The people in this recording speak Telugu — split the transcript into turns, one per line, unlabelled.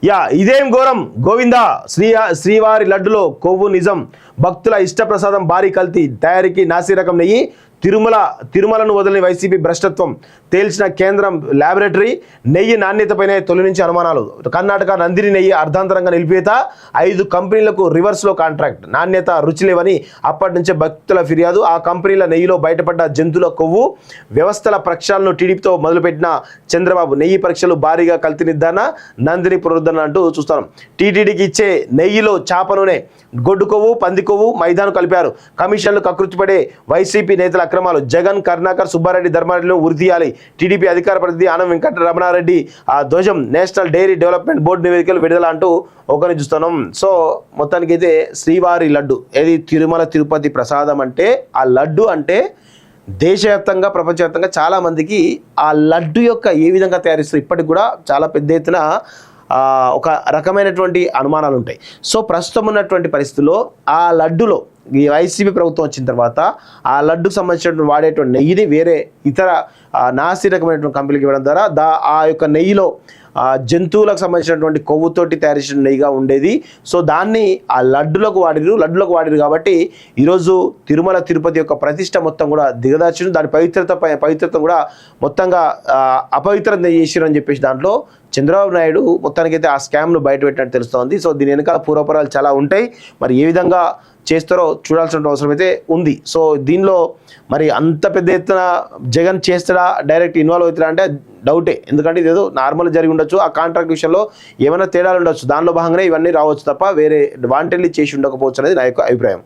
ఇదేం ఘోరం గోవిందా శ్రీవారి లడ్డులో కొవ్వు నిజం భక్తుల ఇష్టప్రసాదం భారీ కల్తీ తయారీకి నాసి రకం నెయ్యి తిరుమలను వదిలిన వైసీపీ భ్రష్టత్వం తేల్చిన కేంద్రం ల్యాబొరేటరీ నెయ్యి నాణ్యతపైనే తొలి నుంచి అనుమానాలు కర్ణాటక నందిని నెయ్యి అర్ధాంతరంగా నిలిపివేత 5 కంపెనీలకు రివర్స్లో కాంట్రాక్ట్ నాణ్యత రుచి లేవని అప్పటి నుంచే భక్తుల ఫిర్యాదు ఆ కంపెనీల నెయ్యిలో బయటపడ్డ జంతువుల కొవ్వు వ్యవస్థల ప్రక్షాళనను టీడీపీతో మొదలుపెట్టిన చంద్రబాబు నెయ్యి పరీక్షలు భారీగా కల్తీ నిర్ధారణ నందిని పునరుద్ధరణ అంటూ చూస్తాం టీటీడీకి ఇచ్చే నెయ్యిలో చాప నూనె గొడ్డు కొవ్వు పంది కొవ్వు మైదాను కలిపారు కమిషన్లు కకృతిపడే వైసీపీ నేతల అక్రమాలు జగన్ కరుణాకర్ సుబ్బారెడ్డి ధర్మారెడ్డిలో ఉరితీయాలి టీడీపీ అధికార ప్రతినిధి ఆనం వెంకట రమణారెడ్డి ఆ ధ్వజం నేషనల్ డైరీ డెవలప్మెంట్ బోర్డు నివేదికలు విడుదల అంటూ ఒకరిని చూస్తున్నాం. సో మొత్తానికైతే శ్రీవారి లడ్డు ఏది తిరుమల తిరుపతి ప్రసాదం అంటే ఆ లడ్డు అంటే దేశవ్యాప్తంగా ప్రపంచవ్యాప్తంగా చాలామందికి ఆ లడ్డు యొక్క ఏ విధంగా తయారిస్తారు ఇప్పటికి కూడా చాలా పెద్ద ఎత్తున ఒక రకమైనటువంటి అనుమానాలు ఉంటాయి. సో ప్రస్తుతం ఉన్నటువంటి పరిస్థితుల్లో ఆ లడ్డులో ఈ వైసీపీ ప్రభుత్వం వచ్చిన తర్వాత ఆ లడ్డుకు సంబంధించినటువంటి వాడేటువంటి నెయ్యిని వేరే ఇతర నాసి రకమైనటువంటి కంపెనీకి ఇవ్వడం ద్వారా ఆ యొక్క నెయ్యిలో జంతువులకు సంబంధించినటువంటి కొవ్వుతోటి తయారు చేసిన నెయ్యిగా ఉండేది. సో దాన్ని ఆ లడ్డులకు వాడిరు కాబట్టి ఈరోజు తిరుమల తిరుపతి యొక్క ప్రతిష్ట మొత్తం కూడా దిగదార్చును దాని పవిత్రత కూడా మొత్తంగా అపవిత్రం చేసిరని చెప్పేసి దాంట్లో చంద్రబాబు నాయుడు మొత్తానికైతే ఆ స్కామ్ను బయటపెట్టినట్టు తెలుస్తోంది. సో దీని వెనకాల పూర్వపరాలు చాలా ఉంటాయి. మరి ఏ విధంగా చేస్తారో చూడాల్సిన అవసరం అయితే ఉంది. సో దీనిలో మరి అంత పెద్ద ఎత్తున జగన్ చేస్తాడా డైరెక్ట్ ఇన్వాల్వ్ అవుతాడా అంటే డౌటే. ఎందుకంటే ఇదేదో నార్మల్ జరిగి ఉండొచ్చు ఆ కాంట్రాక్ట్ విషయంలో ఏమైనా తేడాలు ఉండొచ్చు దానిలో భాగంగానే ఇవన్నీ రావచ్చు తప్ప వేరే వాంటెడ్లీ చేసి ఉండకపోవచ్చు అనేది నా యొక్క అభిప్రాయం.